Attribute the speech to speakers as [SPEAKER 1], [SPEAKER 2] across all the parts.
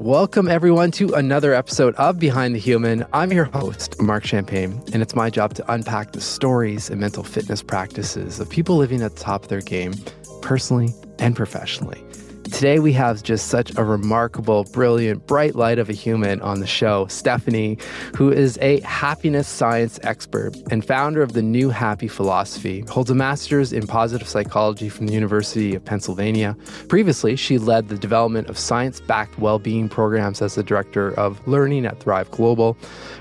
[SPEAKER 1] Welcome, everyone, to another episode of Behind the Human. I'm your host, Mark Champagne, and it's my job to unpack the stories and mental fitness practices of people living at the top of their game, personally and professionally. Today, we have just such a remarkable, brilliant, bright light of a human on the show, Stephanie, who is a happiness science expert and founder of the New Happy philosophy, holds a master's in positive psychology from the University of Pennsylvania. Previously, she led the development of science-backed well-being programs as the director of learning at Thrive Global.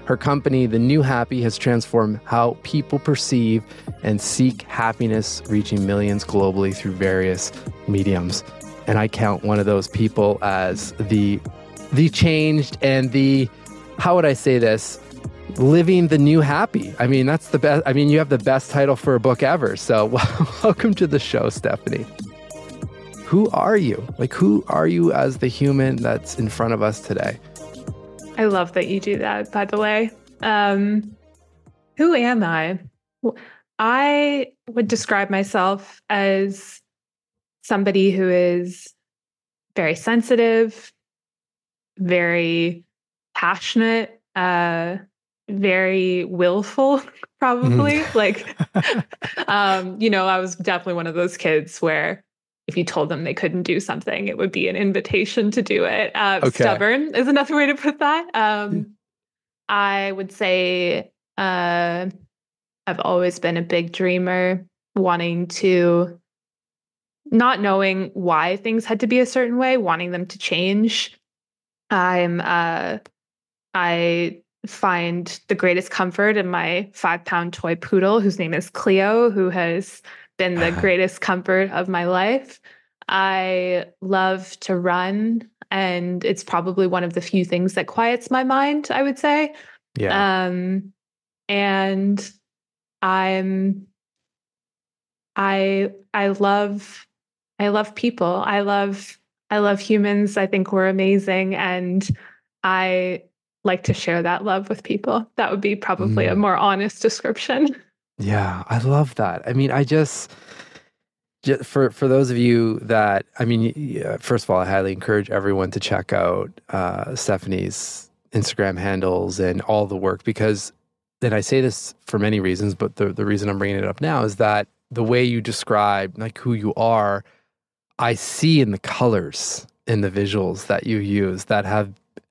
[SPEAKER 1] Her company, The New Happy, has transformed how people perceive and seek happiness, reaching millions globally through various mediums. And I count one of those people as the changed and how would I say this? Living the new happy. I mean, that's the best. I mean, you have the best title for a book ever. So welcome to the show, Stephanie. Who are you? Who are you as the human that's in front of us today?
[SPEAKER 2] I love that you do that, by the way. Who am I? I would describe myself as somebody who is very sensitive, very passionate, very willful, probably. I was definitely one of those kids where if you told them they couldn't do something, it would be an invitation to do it. Stubborn is another way to put that. I would say I've always been a big dreamer, not knowing why things had to be a certain way, wanting them to change. I find the greatest comfort in my 5-pound toy poodle, whose name is Cleo, who has been the greatest comfort of my life. I love to run, and it's probably one of the few things that quiets my mind, I would say.
[SPEAKER 1] Yeah.
[SPEAKER 2] And I love people. I love humans. I think we're amazing. And I like to share that love with people. That would be probably a more honest description.
[SPEAKER 1] Yeah, I love that. I mean, for those of you that, first of all, I highly encourage everyone to check out Stephanie's Instagram handles and all the work, because then I say this for many reasons, but the reason I'm bringing it up now is that the way you describe who you are, I see in the colors and the visuals that you use that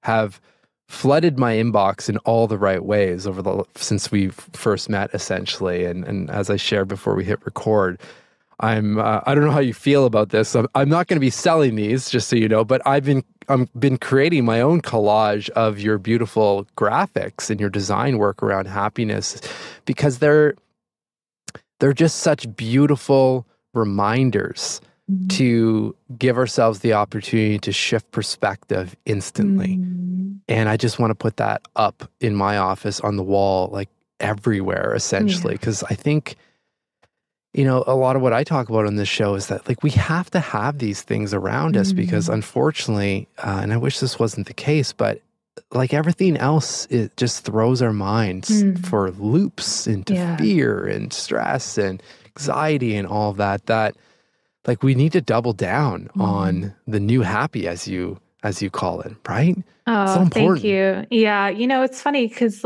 [SPEAKER 1] have flooded my inbox in all the right ways since we first met, essentially. And as I shared before we hit record, I don't know how you feel about this. I'm not going to be selling these, just so you know, but I've been creating my own collage of your beautiful graphics and your design work around happiness, because they're just such beautiful reminders to give ourselves the opportunity to shift perspective instantly. And I just want to put that up in my office on the wall, everywhere, essentially, because I think, a lot of what I talk about on this show is that we have to have these things around us, because unfortunately, and I wish this wasn't the case, but everything else, it just throws our minds for loops into fear and stress and anxiety and all of that we need to double down on the new happy, as you call it, right?
[SPEAKER 2] Oh, so thank you. Yeah. It's funny because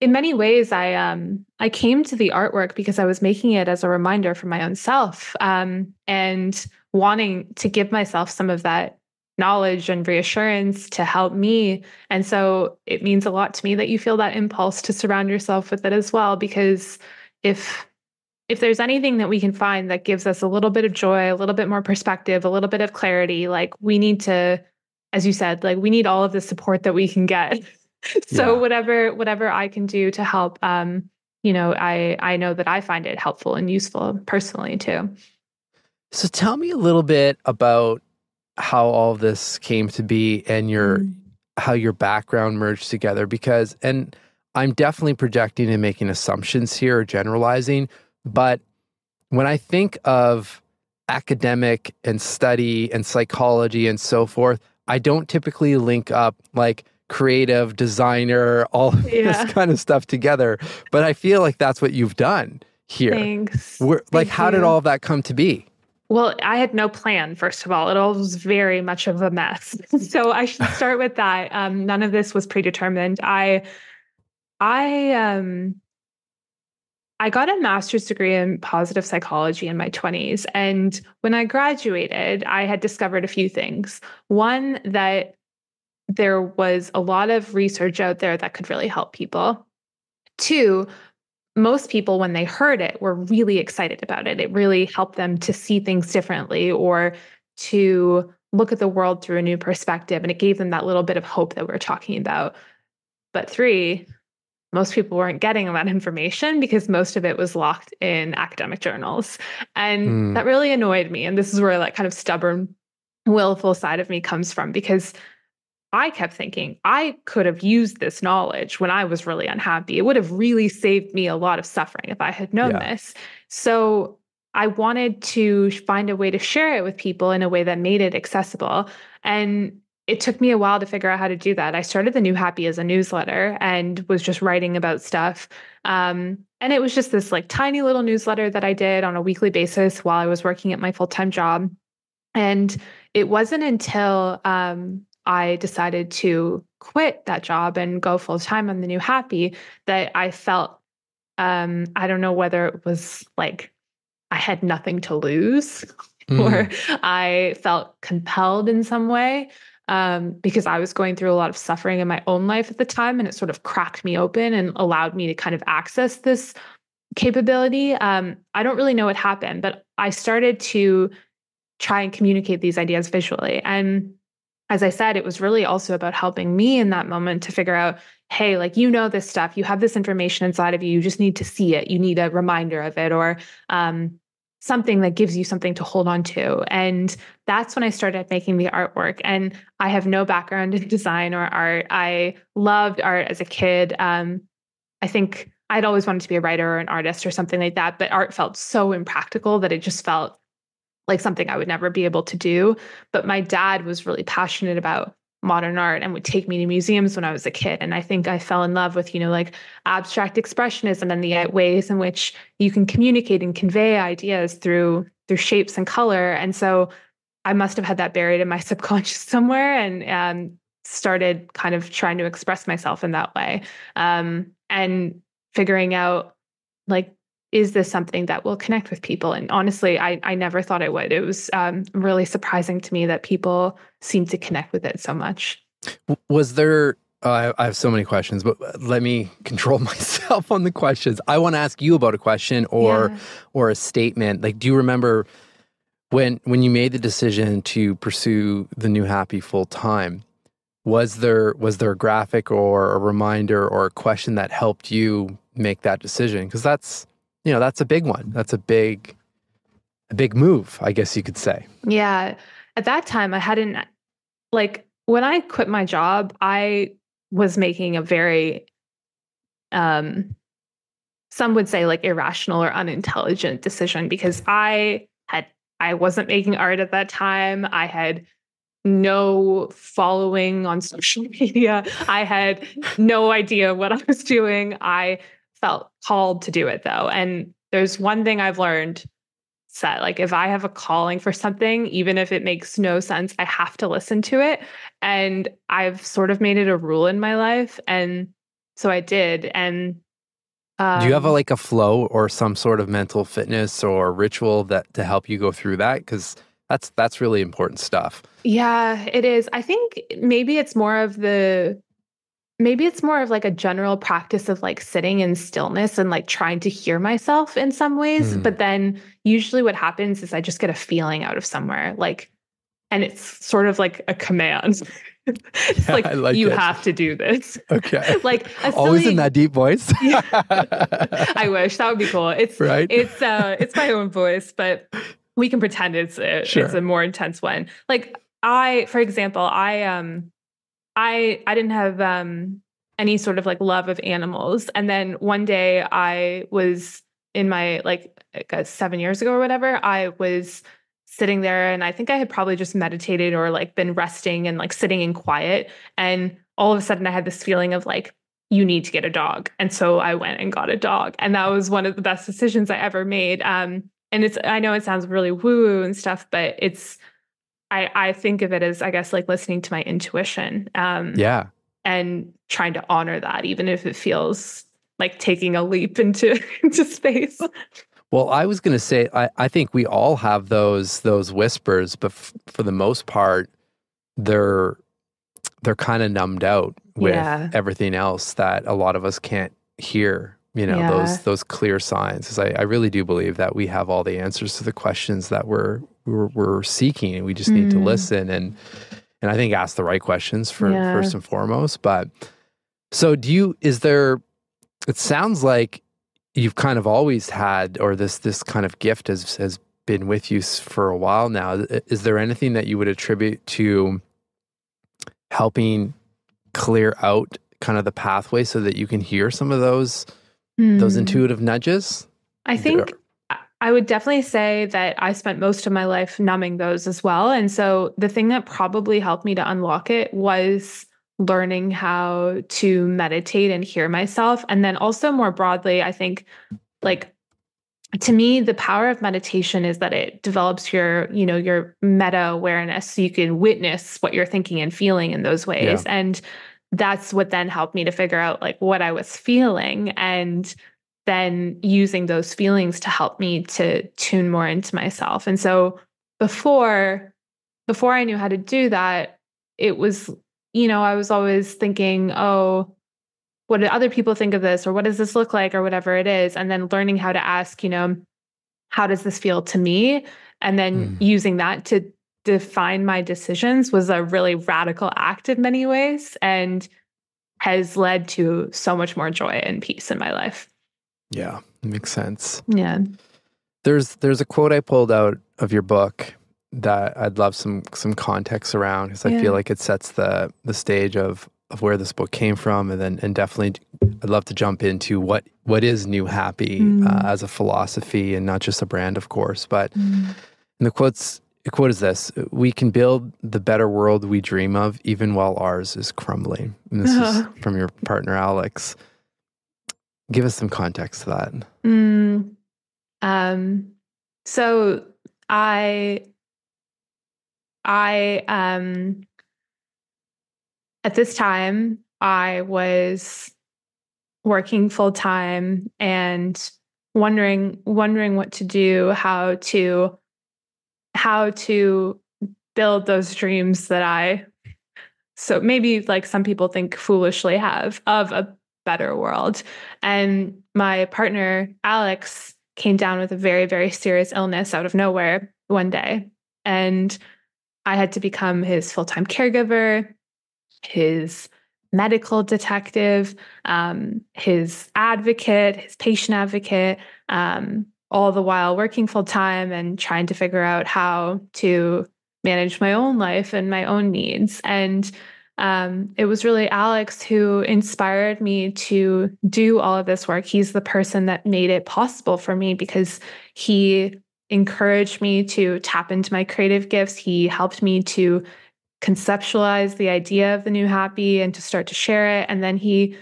[SPEAKER 2] in many ways, I came to the artwork because I was making it as a reminder for my own self, and wanting to give myself some of that knowledge and reassurance to help me. And so it means a lot to me that you feel that impulse to surround yourself with it as well, because if there's anything that we can find that gives us a little bit of joy, a little bit more perspective, a little bit of clarity, we need to, as you said, we need all of the support that we can get. So whatever I can do to help, I know that I find it helpful and useful personally too.
[SPEAKER 1] So tell me a little bit about how all of this came to be and how your background merged together, and I'm definitely projecting and making assumptions here or generalizing, but when I think of academic and study and psychology and so forth, I don't typically link up creative designer, all of this kind of stuff together. But I feel like that's what you've done here.
[SPEAKER 2] Thanks.
[SPEAKER 1] How did all of that come to be?
[SPEAKER 2] Well, I had no plan, first of all. It all was very much of a mess. So I should start with that. None of this was predetermined. I I got a master's degree in positive psychology in my 20s. And when I graduated, I had discovered a few things. One, that there was a lot of research out there that could really help people. Two, most people, when they heard it, were really excited about it. It really helped them to see things differently or to look at the world through a new perspective. And it gave them that little bit of hope that we're talking about. But three, most people weren't getting that information because most of it was locked in academic journals. And that really annoyed me. And this is where that kind of stubborn, willful side of me comes from, because I kept thinking I could have used this knowledge when I was really unhappy. It would have really saved me a lot of suffering if I had known this. So I wanted to find a way to share it with people in a way that made it accessible. And it took me a while to figure out how to do that. I started the New Happy as a newsletter and was just writing about stuff. And it was just this like tiny little newsletter that I did on a weekly basis while I was working at my full-time job. And it wasn't until I decided to quit that job and go full-time on the New Happy that I felt, I don't know whether it was like I had nothing to lose or I felt compelled in some way, because I was going through a lot of suffering in my own life at the time, and it sort of cracked me open and allowed me to kind of access this capability. I don't really know what happened, but I started to try and communicate these ideas visually. And as I said, it was really also about helping me in that moment to figure out, hey, like, you know, this stuff, you have this information inside of you, you just need to see it. You need a reminder of it, or something that gives you something to hold on to. And that's when I started making the artwork. And I have no background in design or art. I loved art as a kid. I think I'd always wanted to be a writer or an artist or something like that, but art felt so impractical that it just felt like something I would never be able to do. But my dad was really passionate about modern art and would take me to museums when I was a kid. And I think I fell in love with, like abstract expressionism and the ways in which you can communicate and convey ideas through shapes and color. And so I must have had that buried in my subconscious somewhere, and started kind of trying to express myself in that way. And figuring out, like, is this something that will connect with people? And honestly, I never thought it would. It was really surprising to me that people seem to connect with it so much.
[SPEAKER 1] Was there, I have so many questions, but let me control myself on the questions. I want to ask you about a question or a statement. Like, do you remember when you made the decision to pursue the New Happy full time? Was there a graphic or a reminder or a question that helped you make that decision? Because that's a big one. That's a big move, I guess you could say.
[SPEAKER 2] Yeah. At that time, I hadn't, like, when I quit my job, I was making a very, some would say like irrational or unintelligent decision, because I wasn't making art at that time. I had no following on social media. I had no idea what I was doing. I felt called to do it though. And there's one thing I've learned, that like, if I have a calling for something, even if it makes no sense, I have to listen to it. And I've sort of made it a rule in my life. And so I did. And
[SPEAKER 1] do you have a flow or some sort of mental fitness or ritual that to help you go through that? Because that's really important stuff.
[SPEAKER 2] Yeah, it is. I think maybe it's more of like a general practice of like sitting in stillness and like trying to hear myself in some ways. But then usually what happens is I just get a feeling out of somewhere, like, and it's sort of like a command. It's like you have to do this.
[SPEAKER 1] Okay.
[SPEAKER 2] Like
[SPEAKER 1] always in that deep voice.
[SPEAKER 2] Yeah. I wish that would be cool. It's right. It's my own voice, but we can pretend it's a more intense one. Like for example, I didn't have any sort of like love of animals. And then one day I was in my 7 years ago or whatever, I was sitting there and I think I had probably just meditated or like been resting and like sitting in quiet. And all of a sudden I had this feeling of like, you need to get a dog. And so I went and got a dog. And that was one of the best decisions I ever made. And and I know it sounds really woo-woo and stuff, but I think of it as, I guess, like listening to my intuition,
[SPEAKER 1] Yeah.
[SPEAKER 2] and trying to honor that, even if it feels like taking a leap into into space.
[SPEAKER 1] Well, I was going to say, I think we all have those whispers, but for the most part, they're kind of numbed out with
[SPEAKER 2] Yeah.
[SPEAKER 1] everything else that a lot of us can't hear. You know,
[SPEAKER 2] Yeah.
[SPEAKER 1] those clear signs. 'Cause I really do believe that we have all the answers to the questions that we're seeking, and we just need to listen and I think ask the right questions first and foremost. But so it sounds like you've kind of always had, or this kind of gift has been with you for a while now. Is there anything that you would attribute to helping clear out kind of the pathway so that you can hear some of those intuitive nudges?
[SPEAKER 2] I think I would definitely say that I spent most of my life numbing those as well. And so the thing that probably helped me to unlock it was learning how to meditate and hear myself. And then also more broadly, I think, like, to me, the power of meditation is that it develops your meta awareness, so you can witness what you're thinking and feeling in those ways.
[SPEAKER 1] Yeah.
[SPEAKER 2] And that's what then helped me to figure out like what I was feeling, and then using those feelings to help me to tune more into myself. And so before I knew how to do that, it was, I was always thinking, oh, what do other people think of this? Or what does this look like? Or whatever it is. And then learning how to ask, how does this feel to me? And then using that to define my decisions was a really radical act in many ways, and has led to so much more joy and peace in my life.
[SPEAKER 1] Yeah, makes sense.
[SPEAKER 2] Yeah.
[SPEAKER 1] There's a quote I pulled out of your book that I'd love some context around, because I feel like it sets the stage of where this book came from, and definitely I'd love to jump into what is New Happy as a philosophy, and not just a brand, of course. But and the quote is this: "We can build the better world we dream of, even while ours is crumbling." And this is from your partner, Alex. Give us some context to that.
[SPEAKER 2] So I at this time I was working full time and wondering what to do, how to build those dreams that so maybe like some people think foolishly have, of a better world. And my partner, Alex, came down with a very, very serious illness out of nowhere one day. And I had to become his full-time caregiver, his medical detective, his advocate, his patient advocate, all the while working full-time and trying to figure out how to manage my own life and my own needs. And it was really Alex who inspired me to do all of this work. He's the person that made it possible for me, because he encouraged me to tap into my creative gifts. He helped me to conceptualize the idea of the New Happy and to start to share it. And then he,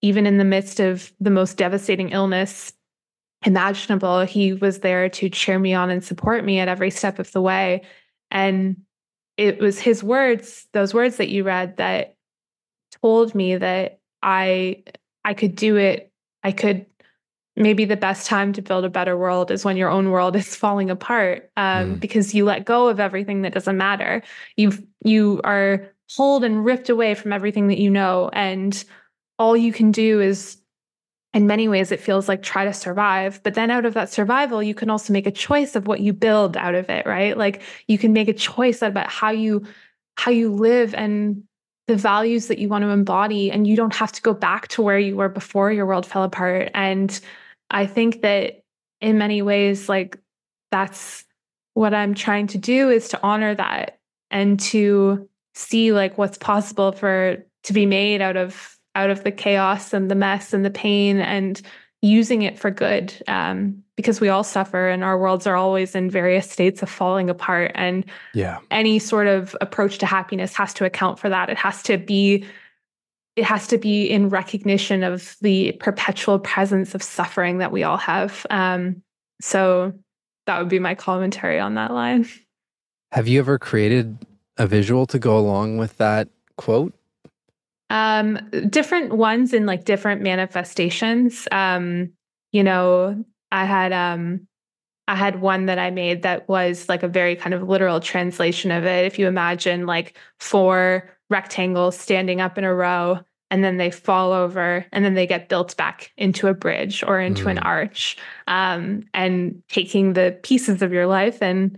[SPEAKER 2] even in the midst of the most devastating illness imaginable, he was there to cheer me on and support me at every step of the way. And it was his words, those words that you read, that told me that I could do it. I could. Maybe the best time to build a better world is when your own world is falling apart, because you let go of everything that doesn't matter. You are pulled and ripped away from everything that you know, and all you can do is, in many ways, it feels like try to survive. But then out of that survival, you can also make a choice of what you build out of it, right? Like you can make a choice about how you live and the values that you want to embody, and you don't have to go back to where you were before your world fell apart. And I think that in many ways, like that's what I'm trying to do, is to honor that and to see like what's possible to be made out of the chaos and the mess and the pain, and using it for good. Because we all suffer, and our worlds are always in various states of falling apart. And any sort of approach to happiness has to account for that. It has to be in recognition of the perpetual presence of suffering that we all have. So that would be my commentary on that line.
[SPEAKER 1] Have you ever created a visual to go along with that quote?
[SPEAKER 2] Different ones in like different manifestations. You know, I had one that I made that was like a very kind of literal translation of it. If you imagine like 4 rectangles standing up in a row, and then they fall over, and then they get built back into a bridge or into an arch, and taking the pieces of your life and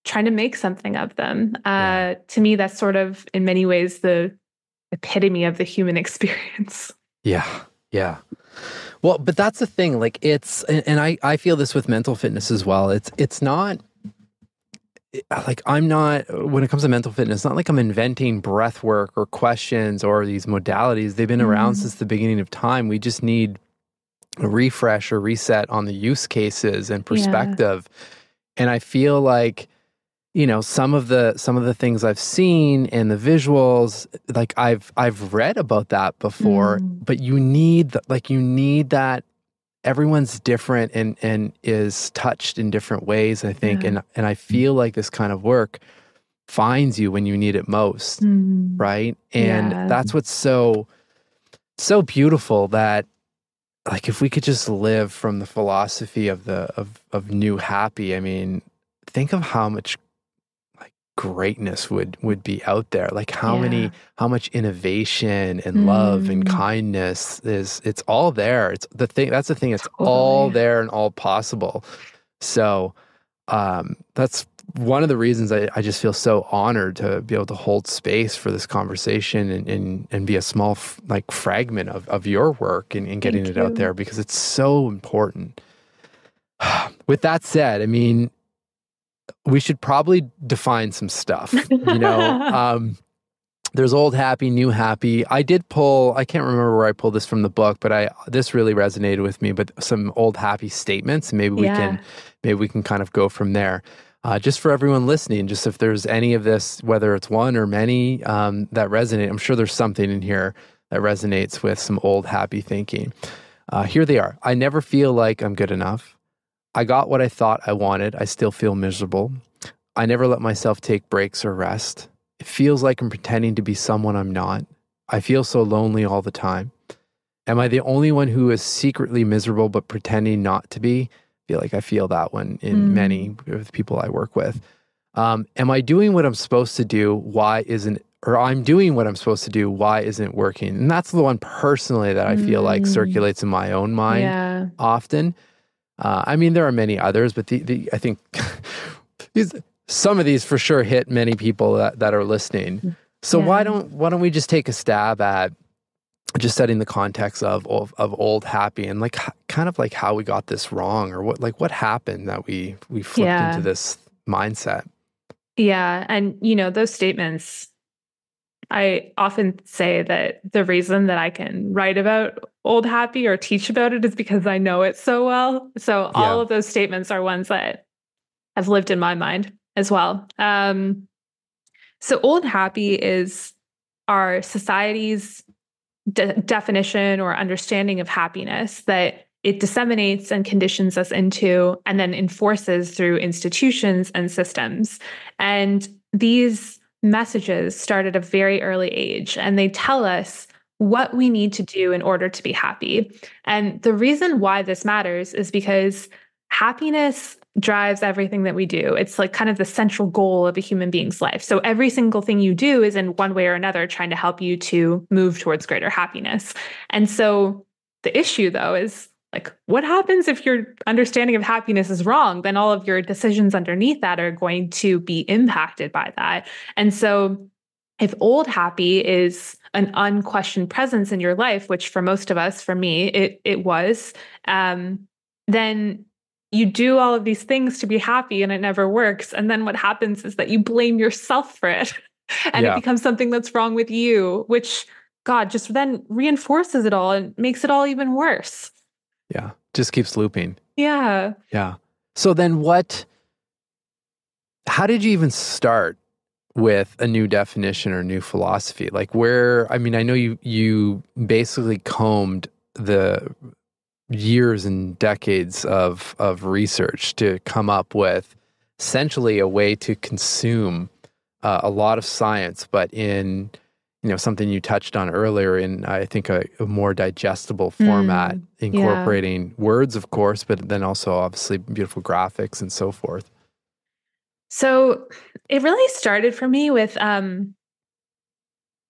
[SPEAKER 2] trying to make something of them. To me, that's sort of in many ways the epitome of the human experience.
[SPEAKER 1] Yeah. Well, but that's the thing, like and I feel this with mental fitness as well. It's not like I'm not, when it comes to mental fitness, it's not like I'm inventing breath work or questions or these modalities. They've been around since the beginning of time. We just need a refresh or reset on the use cases and perspective. And I feel like, you know, some of the things I've seen and the visuals, like I've read about that before, but you need that. Everyone's different and is touched in different ways, I think. And I feel like this kind of work finds you when you need it most, right? And that's what's so beautiful, that like if we could just live from the philosophy of new happy, I mean, think of how much greatness would be out there, like how much innovation and love and kindness it's all there. It's all there and all possible. So that's one of the reasons I just feel so honored to be able to hold space for this conversation and be a small fragment of your work and getting it out there, because it's so important. With that said, I mean, we should probably define some stuff, you know. There's old happy, new happy. I can't remember where I pulled this from the book, but this really resonated with me, but some old happy statements. Maybe we can kind of go from there. Just for everyone listening, just if there's any of this, whether it's one or many, that resonate, I'm sure there's something in here that resonates with some old happy thinking. Here they are. I never feel like I'm good enough. I got what I thought I wanted. I still feel miserable. I never let myself take breaks or rest. It feels like I'm pretending to be someone I'm not. I feel so lonely all the time. Am I the only one who is secretly miserable but pretending not to be? I feel like I feel that one in many of the people I work with. Am I doing what I'm supposed to do? I'm doing what I'm supposed to do. Why isn't it working? And that's the one personally that I feel like circulates in my own mind often. I mean, there are many others, but I think some of these for sure hit many people that are listening. So why don't we just take a stab at just setting the context of old happy and like kind of like how we got this wrong, or what happened that we flipped into this mindset.
[SPEAKER 2] Yeah, and you know, those statements, I often say that the reason that I can write about old happy or teach about it is because I know it so well. So all of those statements are ones that have lived in my mind as well. So old happy is our society's definition or understanding of happiness that it disseminates and conditions us into and then enforces through institutions and systems. And these messages start at a very early age, and they tell us what we need to do in order to be happy. And the reason why this matters is because happiness drives everything that we do. It's like kind of the central goal of a human being's life. So every single thing you do is in one way or another trying to help you to move towards greater happiness. And so the issue, though, is like, what happens if your understanding of happiness is wrong? Then all of your decisions underneath that are going to be impacted by that. And so if old happy is an unquestioned presence in your life, which for most of us, for me, it was, then you do all of these things to be happy and it never works. And then what happens is that you blame yourself for it and it becomes something that's wrong with you, which God just then reinforces it all and makes it all even worse.
[SPEAKER 1] Yeah. Just keeps looping.
[SPEAKER 2] Yeah.
[SPEAKER 1] Yeah. So then how did you even start with a new definition or new philosophy? Like I know you basically combed years and decades of research to come up with essentially a way to consume a lot of science, but in something you touched on earlier, in I think a more digestible format, incorporating words, of course, but then also obviously beautiful graphics and so forth.
[SPEAKER 2] So it really started for me with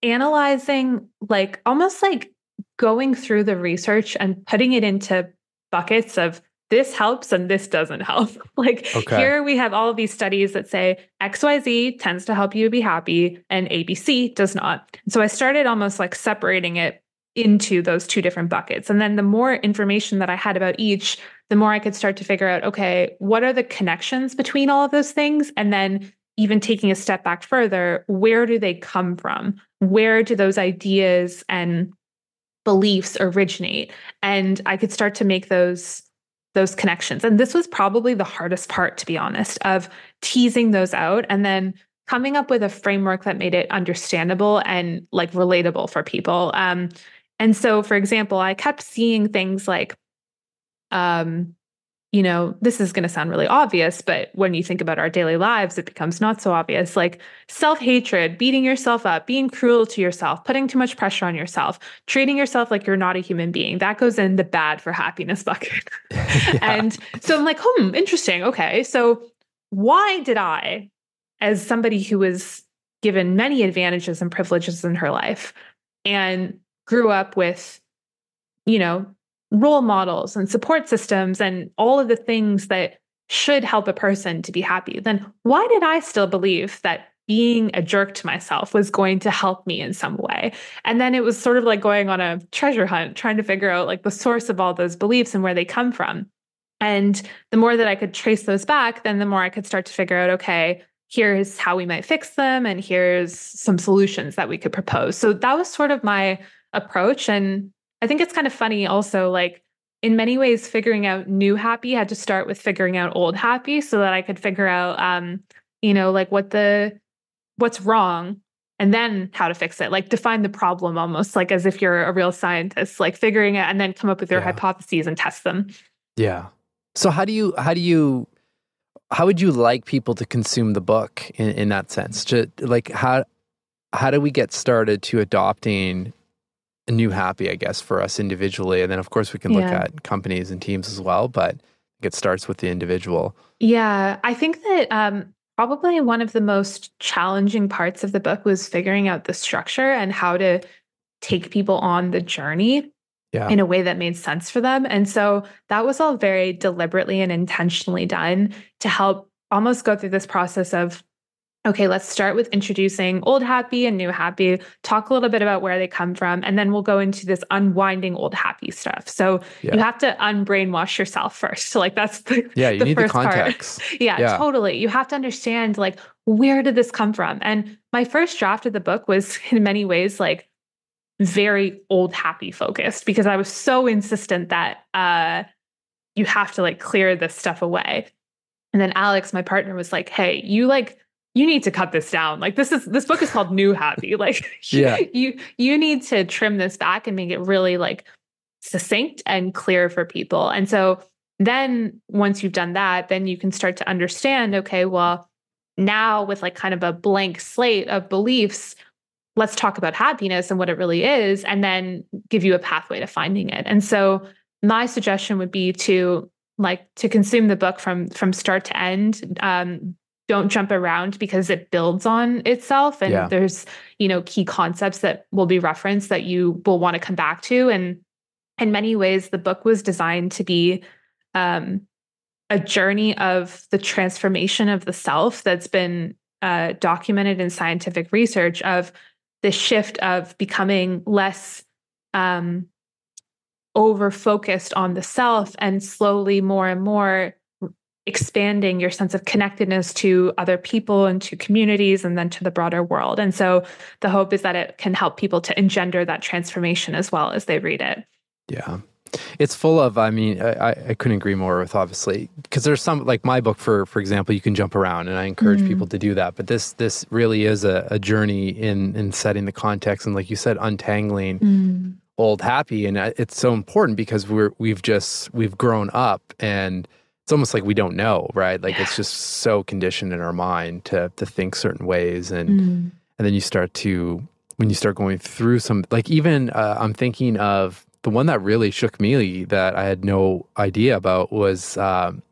[SPEAKER 2] analyzing, like almost like going through the research and putting it into buckets of this helps and this doesn't help. Like here we have all of these studies that say XYZ tends to help you be happy and ABC does not. So I started almost like separating it into those two different buckets. And then the more information that I had about each, the more I could start to figure out, okay, what are the connections between all of those things? And then even taking a step back further, where do they come from? Where do those ideas and beliefs originate? And I could start to make those connections. And this was probably the hardest part, to be honest, of teasing those out and then coming up with a framework that made it understandable and like relatable for people. And so, for example, I kept seeing things like, this is going to sound really obvious, but when you think about our daily lives, it becomes not so obvious, like self-hatred, beating yourself up, being cruel to yourself, putting too much pressure on yourself, treating yourself like you're not a human being. That goes in the bad for happiness bucket. And so I'm like, interesting. Okay. So why did I, as somebody who was given many advantages and privileges in her life and grew up with, role models and support systems and all of the things that should help a person to be happy, then why did I still believe that being a jerk to myself was going to help me in some way? And then it was sort of like going on a treasure hunt, trying to figure out like the source of all those beliefs and where they come from. And the more that I could trace those back, then the more I could start to figure out, okay, here's how we might fix them, and here's some solutions that we could propose. So that was sort of my approach. And I think it's kind of funny also, like in many ways, figuring out new happy had to start with figuring out old happy so that I could figure out, like what's wrong and then how to fix it, like define the problem almost like as if you're a real scientist, like figuring it and then come up with your hypotheses and test them.
[SPEAKER 1] Yeah. So how would you like people to consume the book in that sense? Like how do we get started to adopting a new happy, I guess, for us individually? And then of course we can look at companies and teams as well, but it starts with the individual.
[SPEAKER 2] Yeah. I think that probably one of the most challenging parts of the book was figuring out the structure and how to take people on the journey in a way that made sense for them. And so that was all very deliberately and intentionally done to help almost go through this process of, okay, let's start with introducing old happy and new happy, talk a little bit about where they come from, and then we'll go into this unwinding old happy stuff. So you have to unbrainwash yourself first. So like that's the
[SPEAKER 1] you need the
[SPEAKER 2] first
[SPEAKER 1] context.
[SPEAKER 2] Part. Yeah, totally. You have to understand like, where did this come from? And my first draft of the book was in many ways like very old happy focused because I was so insistent that you have to like clear this stuff away. And then Alex, my partner, was like, hey, you need to cut this down. Like this book is called New Happy. Like you need to trim this back and make it really like succinct and clear for people. And so then once you've done that, then you can start to understand, okay, well, now with like kind of a blank slate of beliefs, let's talk about happiness and what it really is, and then give you a pathway to finding it. And so my suggestion would be to consume the book from start to end. Don't jump around because it builds on itself. And there's, key concepts that will be referenced that you will want to come back to. And in many ways, the book was designed to be a journey of the transformation of the self that's been documented in scientific research of the shift of becoming less over-focused on the self and slowly more and more expanding your sense of connectedness to other people and to communities and then to the broader world. And so the hope is that it can help people to engender that transformation as well as they read it.
[SPEAKER 1] Yeah. It's full of, I couldn't agree more with, obviously, because there's some, like my book, for example, you can jump around and I encourage people to do that. But this really is a journey in setting the context and, like you said, untangling old happy. And it's so important because we've grown up, and it's almost like we don't know, right? Like it's just so conditioned in our mind to think certain ways. And then when you start going through some, like even I'm thinking of the one that really shook me that I had no idea about was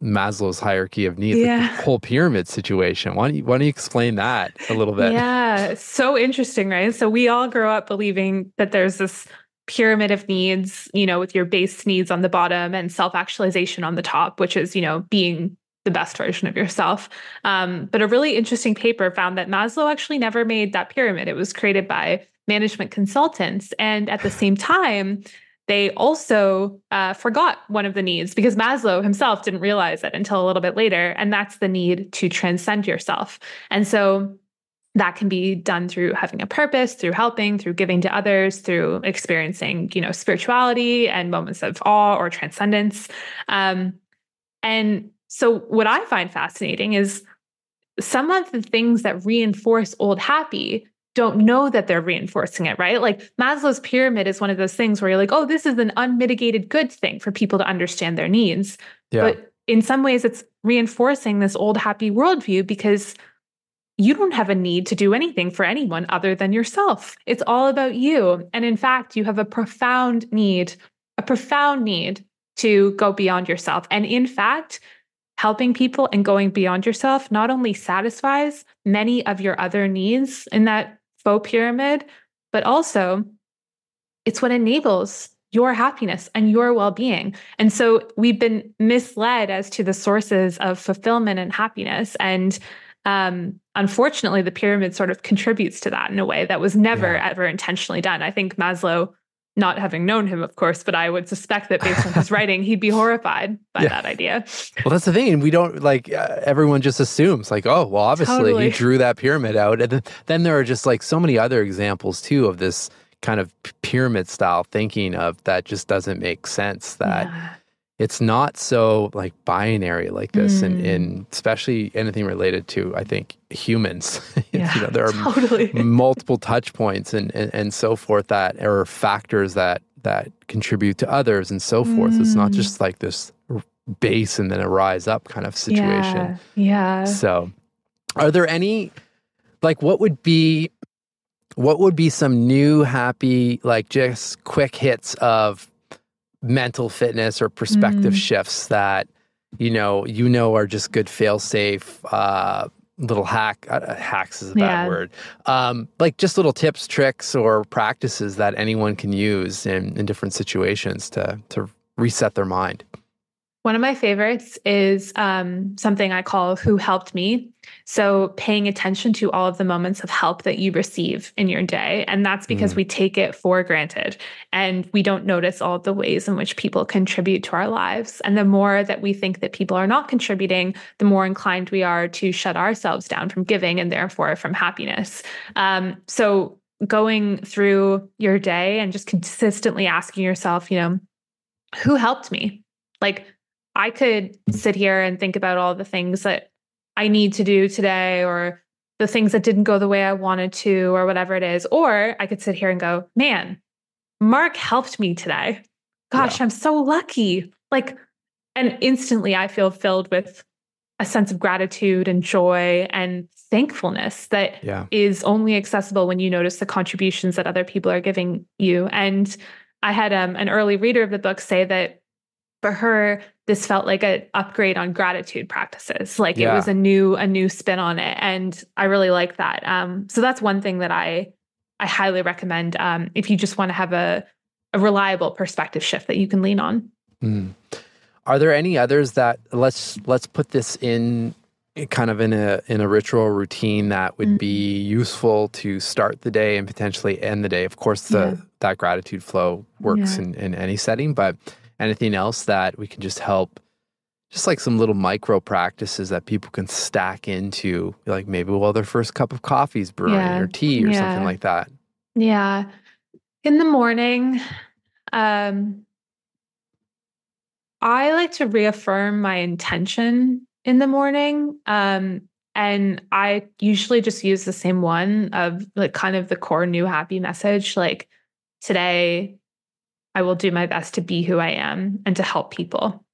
[SPEAKER 1] Maslow's hierarchy of needs, like the whole pyramid situation. Why don't you explain that a little bit?
[SPEAKER 2] Yeah, so interesting, right? So we all grow up believing that there's this pyramid of needs, with your base needs on the bottom and self-actualization on the top, which is, being the best version of yourself. But a really interesting paper found that Maslow actually never made that pyramid. It was created by management consultants. And at the same time, they also forgot one of the needs because Maslow himself didn't realize it until a little bit later. And that's the need to transcend yourself. And so that can be done through having a purpose, through helping, through giving to others, through experiencing, spirituality and moments of awe or transcendence. And so what I find fascinating is some of the things that reinforce old happy don't know that they're reinforcing it, right? Like Maslow's pyramid is one of those things where you're like, oh, this is an unmitigated good thing for people to understand their needs. Yeah. But in some ways, it's reinforcing this old happy worldview because you don't have a need to do anything for anyone other than yourself. It's all about you. And in fact, you have a profound need to go beyond yourself. And in fact, helping people and going beyond yourself not only satisfies many of your other needs in that faux pyramid, but also it's what enables your happiness and your well-being. And so we've been misled as to the sources of fulfillment and happiness. And unfortunately, the pyramid sort of contributes to that in a way that was never, ever intentionally done. I think Maslow, not having known him, of course, but I would suspect that based on his writing, he'd be horrified by that idea.
[SPEAKER 1] Well, that's the thing. And we don't everyone just assumes like, oh, well, obviously he drew that pyramid out. And then there are just like so many other examples too of this kind of pyramid style thinking of that just doesn't make sense, that it's not so like binary like this, and especially anything related to, I think, humans. There are multiple touch points and so forth that are factors that contribute to others and so forth. It's not just like this base and then a rise up kind of situation.
[SPEAKER 2] Yeah.
[SPEAKER 1] So are there any, like, what would be some new happy, like just quick hits of mental fitness or perspective shifts that are just good fail-safe little hacks is a bad word, like just little tips, tricks, or practices that anyone can use in different situations to reset their mind?
[SPEAKER 2] One of my favorites is something I call Who Helped Me. So paying attention to all of the moments of help that you receive in your day. And that's because we take it for granted and we don't notice all of the ways in which people contribute to our lives. And the more that we think that people are not contributing, the more inclined we are to shut ourselves down from giving and therefore from happiness. So going through your day and just consistently asking yourself, who helped me? Like, I could sit here and think about all the things that I need to do today or the things that didn't go the way I wanted to or whatever it is. Or I could sit here and go, man, Mark helped me today. Gosh, I'm so lucky. Like, and instantly I feel filled with a sense of gratitude and joy and thankfulness that is only accessible when you notice the contributions that other people are giving you. And I had an early reader of the book say that for her, this felt like an upgrade on gratitude practices. Like it was a new spin on it. And I really like that. So that's one thing that I highly recommend if you just want to have a reliable perspective shift that you can lean on.
[SPEAKER 1] Are there any others that let's put this in kind of in a ritual routine that would be useful to start the day and potentially end the day? Of course, that gratitude flow works in any setting, but anything else that we can just help, just like some little micro practices that people can stack into, like maybe while their first cup of coffee is brewing or tea or something like that.
[SPEAKER 2] Yeah. In the morning, I like to reaffirm my intention in the morning. And I usually just use the same one of like kind of the core new happy message. Like today, I will do my best to be who I am and to help people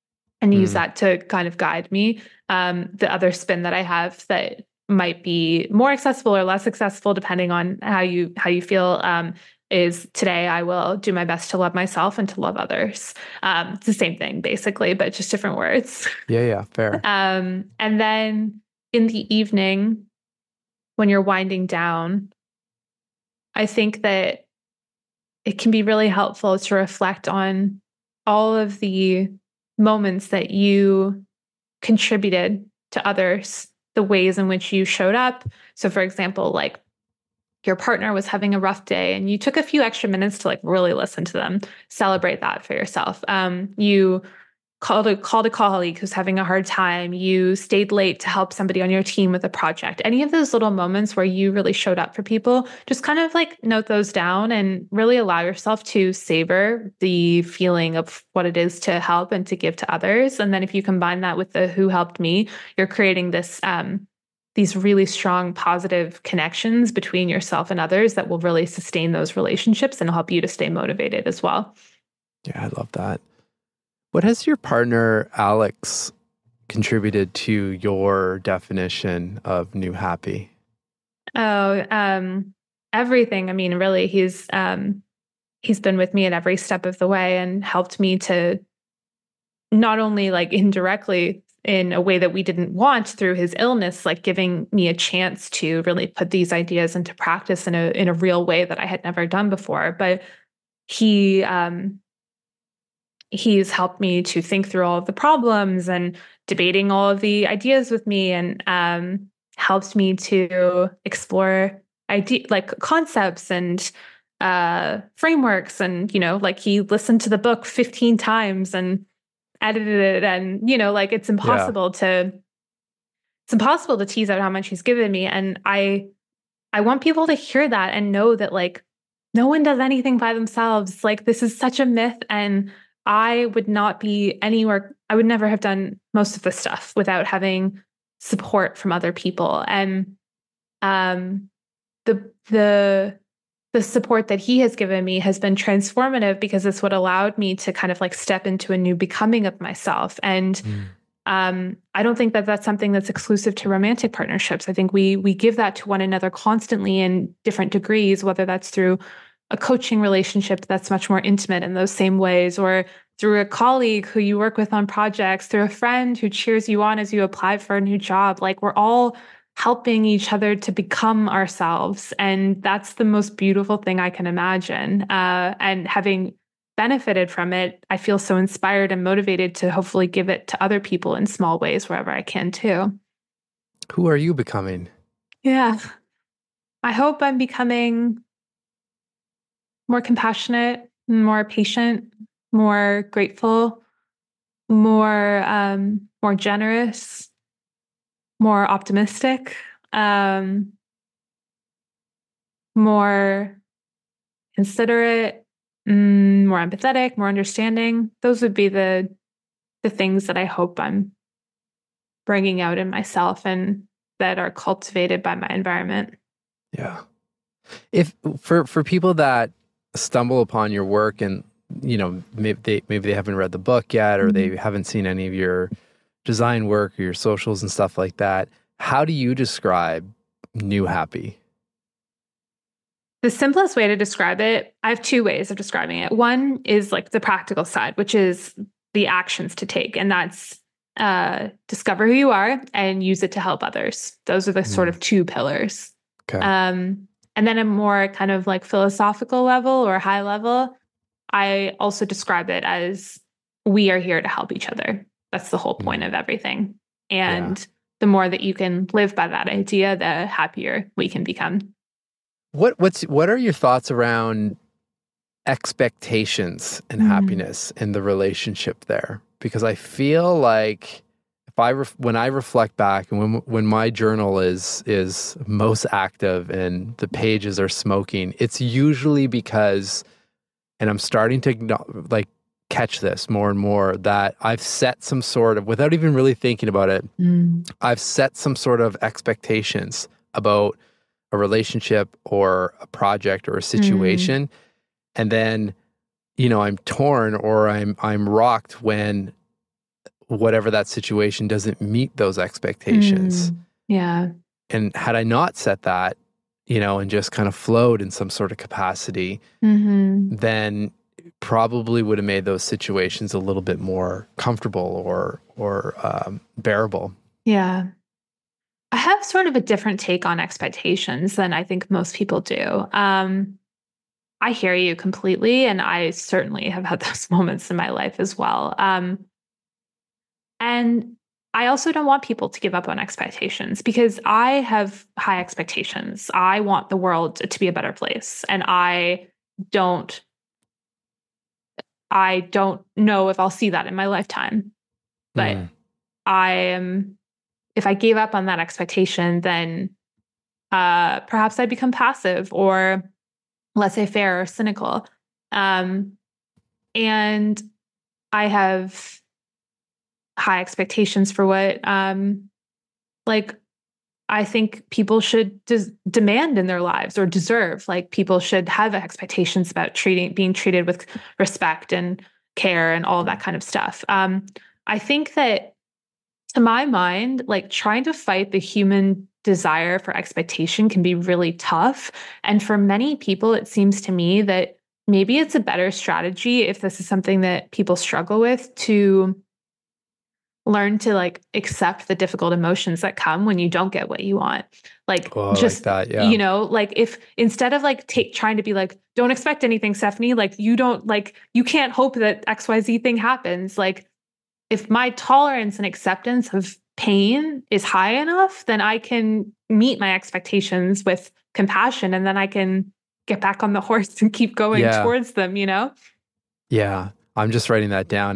[SPEAKER 2] and use that to kind of guide me. The other spin that I have that might be more accessible or less accessible, depending on how you feel, is today I will do my best to love myself and to love others. It's the same thing basically, but just different words.
[SPEAKER 1] Yeah, fair.
[SPEAKER 2] And then in the evening, when you're winding down, I think that it can be really helpful to reflect on all of the moments that you contributed to others, the ways in which you showed up. So, for example, like your partner was having a rough day and you took a few extra minutes to like really listen to them, celebrate that for yourself. You called a colleague who's having a hard time. You stayed late to help somebody on your team with a project. Any of those little moments where you really showed up for people, just kind of like note those down and really allow yourself to savor the feeling of what it is to help and to give to others. And then if you combine that with the who helped me, you're creating this these really strong positive connections between yourself and others that will really sustain those relationships and help you to stay motivated as well.
[SPEAKER 1] Yeah, I love that. What has your partner, Alex, contributed to your definition of new happy?
[SPEAKER 2] Oh, everything. I mean, really, he's been with me at every step of the way and helped me to not only like indirectly in a way that we didn't want through his illness, like giving me a chance to really put these ideas into practice in a real way that I had never done before, but he he's helped me to think through all of the problems and debating all of the ideas with me, and helped me to explore like concepts and frameworks. And, like he listened to the book 15 times and edited it. And, like it's impossible to tease out how much he's given me. And I want people to hear that and know that like no one does anything by themselves. Like this is such a myth, and I would not be anywhere. I would never have done most of this stuff without having support from other people. And the support that he has given me has been transformative, because it's what allowed me to kind of like step into a new becoming of myself. And I don't think that that's something that's exclusive to romantic partnerships. I think we give that to one another constantly in different degrees, whether that's through a coaching relationship that's much more intimate in those same ways, or through a colleague who you work with on projects, through a friend who cheers you on as you apply for a new job. Like we're all helping each other to become ourselves. And that's the most beautiful thing I can imagine. And having benefited from it, I feel so inspired and motivated to hopefully give it to other people in small ways wherever I can too.
[SPEAKER 1] Who are you becoming?
[SPEAKER 2] Yeah. I hope I'm becoming more compassionate, more patient, more grateful, more generous, more optimistic, more considerate, more empathetic, more understanding. Those would be the things that I hope I'm bringing out in myself and that are cultivated by my environment.
[SPEAKER 1] Yeah. If for people that stumble upon your work and maybe they haven't read the book yet, or they haven't seen any of your design work or your socials and stuff like that, how do you describe new happy?
[SPEAKER 2] The simplest way to describe it, I have two ways of describing it. One is like the practical side, which is the actions to take, and that's discover who you are and use it to help others. Those are the sort of two pillars.
[SPEAKER 1] Okay.
[SPEAKER 2] And then a more kind of like philosophical level or high level, I also describe it as we are here to help each other. That's the whole point of everything. And the more that you can live by that idea, the happier we can become.
[SPEAKER 1] What are your thoughts around expectations and happiness and the relationship there? Because I feel like when I reflect back and when my journal is most active and the pages are smoking, it's usually because, and I'm starting to like catch this more and more, that I've set some sort of, without even really thinking about it, I've set some sort of expectations about a relationship or a project or a situation. And then, I'm torn or I'm rocked when whatever that situation doesn't meet those expectations.
[SPEAKER 2] Yeah.
[SPEAKER 1] And had I not set that, and just kind of flowed in some sort of capacity, then probably would have made those situations a little bit more comfortable or bearable.
[SPEAKER 2] Yeah. I have sort of a different take on expectations than I think most people do. I hear you completely, and I certainly have had those moments in my life as well. And I also don't want people to give up on expectations because I have high expectations. I want the world to be a better place, and don't I don't know if I'll see that in my lifetime. But if I gave up on that expectation, then perhaps I'd become passive or laissez-faire or cynical. And I have high expectations for what I think people should demand in their lives or deserve. Like people should have expectations about being treated with respect and care and all of that kind of stuff. I think that, to my mind, like trying to fight the human desire for expectation can be really tough. And for many people, it seems to me that maybe it's a better strategy, if this is something that people struggle with, to learn to like accept the difficult emotions that come when you don't get what you want. Like, just like that, yeah. Like if instead of like trying to be like, don't expect anything, Stephanie, like you can't hope that XYZ thing happens. Like if my tolerance and acceptance of pain is high enough, then I can meet my expectations with compassion, and then I can get back on the horse and keep going towards them,
[SPEAKER 1] Yeah. I'm just writing that down.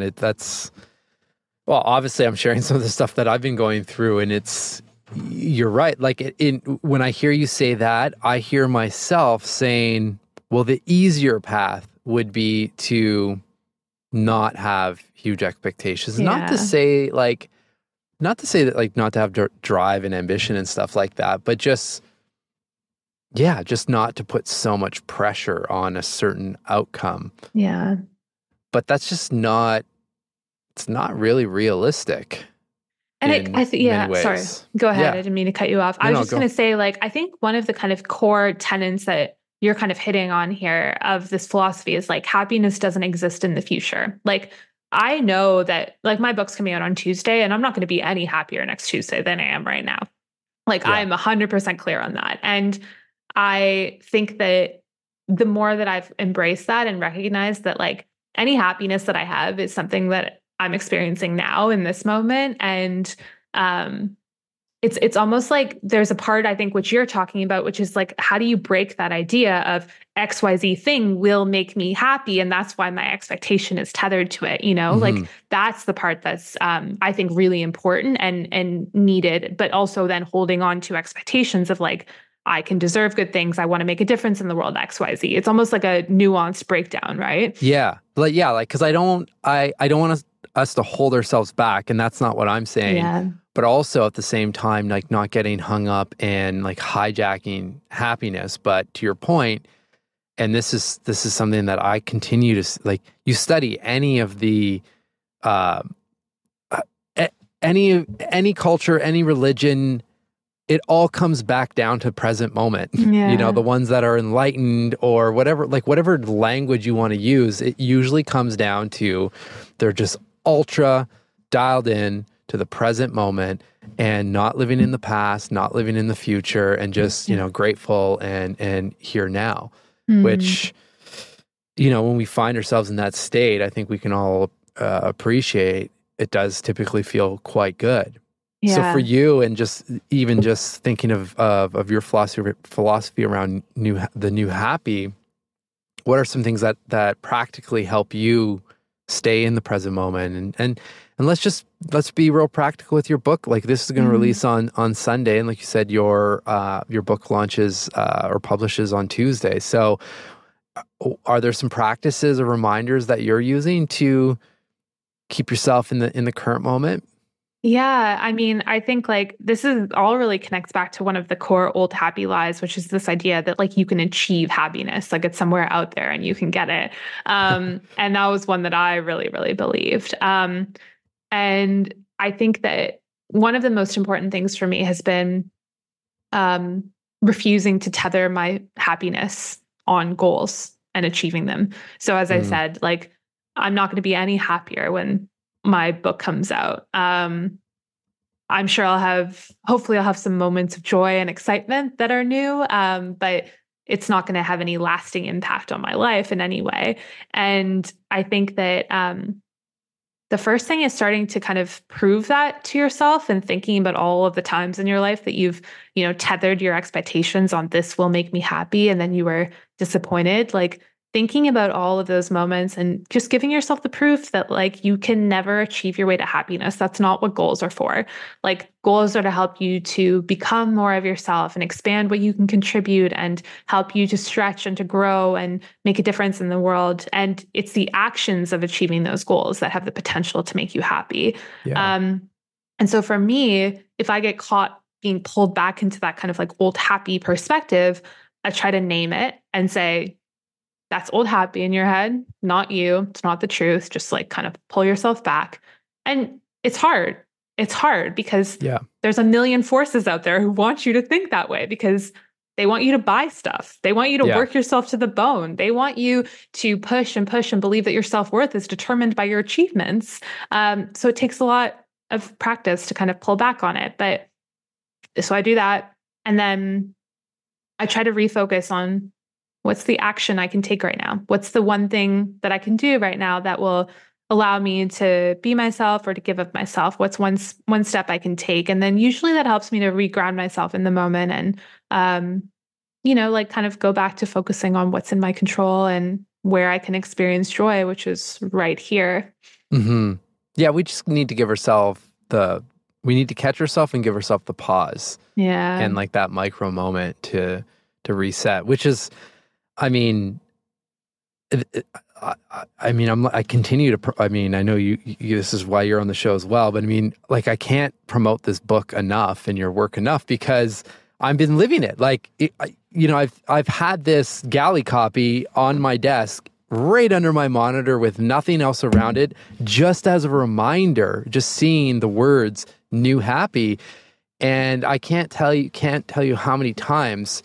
[SPEAKER 1] Well, obviously I'm sharing some of the stuff that I've been going through, and you're right. Like when I hear you say that, I hear myself saying, well, the easier path would be to not have huge expectations. Yeah. Not to say that like not to have drive and ambition and stuff like that, but just not to put so much pressure on a certain outcome.
[SPEAKER 2] Yeah.
[SPEAKER 1] But that's just it's not really realistic.
[SPEAKER 2] And sorry, go ahead. Yeah. I didn't mean to cut you off. I was just going to say, like, I think one of the kind of core tenets that you're kind of hitting on here of this philosophy is like happiness doesn't exist in the future. Like, I know that like my book's coming out on Tuesday, and I'm not going to be any happier next Tuesday than I am right now. Like, I'm 100% clear on that. And I think that the more that I've embraced that and recognized that like any happiness that I have is something that I'm experiencing now in this moment. And it's almost like there's a part, I think, which you're talking about, which is like, how do you break that idea of XYZ thing will make me happy, and that's why my expectation is tethered to it, Like that's the part that's I think really important and needed, but also then holding on to expectations of like, I can deserve good things. I want to make a difference in the world, XYZ. It's almost like a nuanced breakdown, right?
[SPEAKER 1] Yeah. Because I don't want us to hold ourselves back, and that's not what I'm saying. Yeah. But also at the same time, like not getting hung up and like hijacking happiness. But to your point, and this is something that I continue to like. You study any of the any culture, any religion, it all comes back down to present moment. Yeah. The ones that are enlightened or whatever language you want to use, it usually comes down to they're just ultra dialed in to the present moment and not living in the past, not living in the future, and just, grateful and here now, which, when we find ourselves in that state, I think we can all appreciate it does typically feel quite good. Yeah. So for you, and just thinking of your philosophy around the new happy, what are some things that practically help you stay in the present moment? And let's be real practical with your book. Like, this is going to release on Sunday, and like you said, your book launches or publishes on Tuesday. So, are there some practices or reminders that you're using to keep yourself in the current moment?
[SPEAKER 2] Yeah, I mean, I think like this is all really connects back to one of the core old happy lies, which is this idea that like you can achieve happiness, like it's somewhere out there and you can get it. And that was one that I really, really believed. And I think that one of the most important things for me has been um, refusing to tether my happiness on goals and achieving them. So as I
[SPEAKER 1] Mm,
[SPEAKER 2] said, like I'm not going to be any happier when my book comes out. I'm sure hopefully I'll have some moments of joy and excitement that are new. But it's not going to have any lasting impact on my life in any way. And I think that the first thing is starting to kind of prove that to yourself and thinking about all of the times in your life that you've, tethered your expectations on this will make me happy and then you were disappointed. Like thinking about all of those moments and just giving yourself the proof that like you can never achieve your way to happiness. That's not what goals are for. Like goals are to help you to become more of yourself and expand what you can contribute and help you to stretch and to grow and make a difference in the world. And it's the actions of achieving those goals that have the potential to make you happy.
[SPEAKER 1] yeah.
[SPEAKER 2] Um, and so for me, if I get caught being pulled back into that kind of like old happy perspective, I try to name it and say, that's old happy in your head, not you. It's not the truth. Just like kind of pull yourself back. And it's hard. It's hard because
[SPEAKER 1] Yeah.
[SPEAKER 2] there's a million forces out there who want you to think that way because they want you to buy stuff. They want you to
[SPEAKER 1] Yeah.
[SPEAKER 2] work yourself to the bone. They want you to push and push and believe that your self-worth is determined by your achievements. So it takes a lot of practice to kind of pull back on it. But so I do that. And then I try to refocus on what's the action I can take right now? What's the one thing that I can do right now that will allow me to be myself or to give of myself? What's one step I can take? And then usually that helps me to reground myself in the moment and like kind of go back to focusing on what's in my control and where I can experience joy, which is right here.
[SPEAKER 1] Hmm. Yeah, we just need to give ourselves we need to catch ourselves and give ourselves the pause
[SPEAKER 2] Yeah.
[SPEAKER 1] and like that micro moment to reset, which is, I mean, I continue to, I know you, this is why you're on the show as well, but I mean, like, I can't promote this book enough and your work enough because I've been living it. Like, I've had this galley copy on my desk right under my monitor with nothing else around it, just as a reminder, just seeing the words new happy. And I can't tell you how many times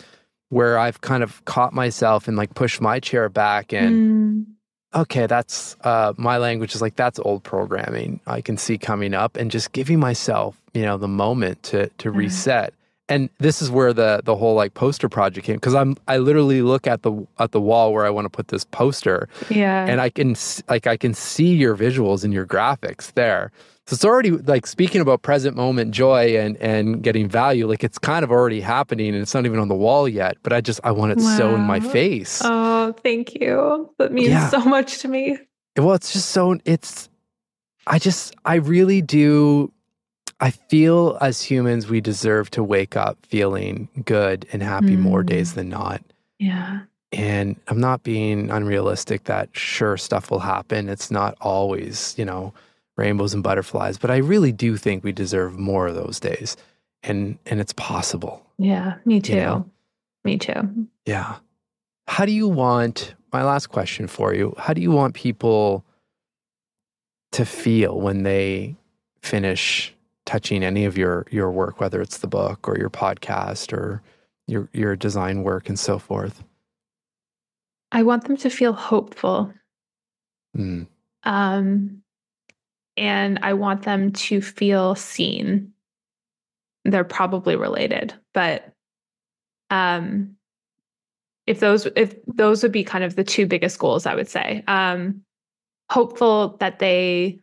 [SPEAKER 1] where I've kind of caught myself and like pushed my chair back and okay, that's my language is like that's old programming. I can see coming up and just giving myself, the moment to reset. And this is where the whole like poster project came because I literally look at the wall where I want to put this poster, and I can see your visuals and your graphics there. So it's already like speaking about present moment joy and getting value, like it's kind of already happening and it's not even on the wall yet, but I want it so in my face.
[SPEAKER 2] Oh, thank you. That means so much to me.
[SPEAKER 1] Well, it's just so, I really do. I feel as humans, we deserve to wake up feeling good and happy more days than not.
[SPEAKER 2] Yeah.
[SPEAKER 1] And I'm not being unrealistic that sure stuff will happen. It's not always, rainbows and butterflies, but I really do think we deserve more of those days. And it's possible.
[SPEAKER 2] Yeah, me too. Me too.
[SPEAKER 1] Yeah. My last question for you, how do you want people to feel when they finish touching any of your work, whether it's the book or your podcast or your design work and so forth?
[SPEAKER 2] I want them to feel hopeful. And I want them to feel seen. They're probably related, but if those would be kind of the two biggest goals, I would say. Hopeful that they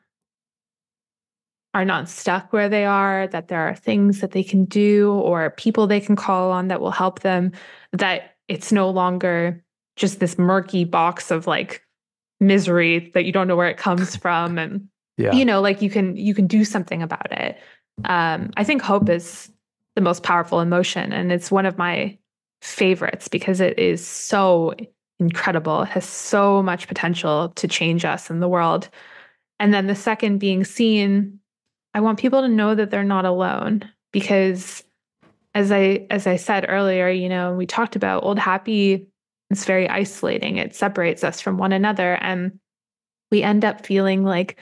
[SPEAKER 2] are not stuck where they are, that there are things that they can do or people they can call on that will help them, that it's no longer just this murky box of like misery that you don't know where it comes from. And, like you can do something about it. I think hope is the most powerful emotion. And it's one of my favorites because it is so incredible. It has so much potential to change us in the world. And then the second being seen, I want people to know that they're not alone, because as I said earlier, we talked about old happy. It's very isolating. It separates us from one another, and we end up feeling like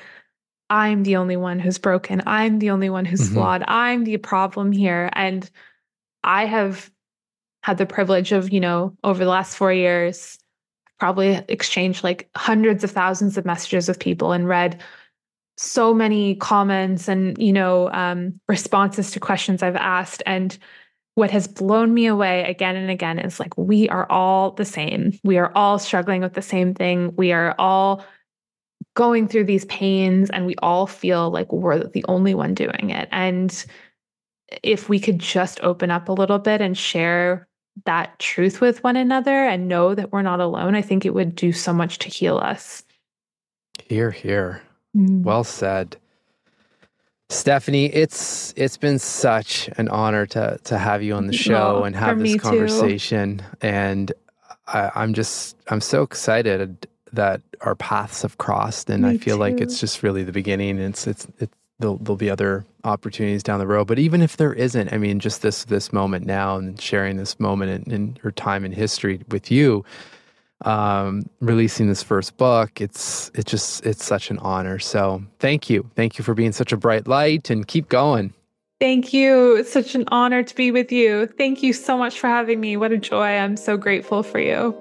[SPEAKER 2] I'm the only one who's broken. I'm the only one who's flawed. I'm the problem here. And I have had the privilege of, over the last 4 years, probably exchanged like hundreds of thousands of messages with people and read so many comments and, responses to questions I've asked. And what has blown me away again and again is like, we are all the same. We are all struggling with the same thing. We are all going through these pains, and we all feel like we're the only one doing it. And if we could just open up a little bit and share that truth with one another and know that we're not alone, I think it would do so much to heal us.
[SPEAKER 1] Hear, hear. Well said. Stephanie, it's been such an honor to have you on the show and have this conversation. Too. And I'm so excited that our paths have crossed, and I feel like it's just really the beginning. There'll be other opportunities down the road, but even if there isn't, I mean, just this moment now and sharing this moment in her time in history with you, releasing this first book, it's such an honor. So thank you for being such a bright light, and keep going.
[SPEAKER 2] Thank you. It's such an honor to be with you. Thank you so much for having me. What a joy. I'm so grateful for you.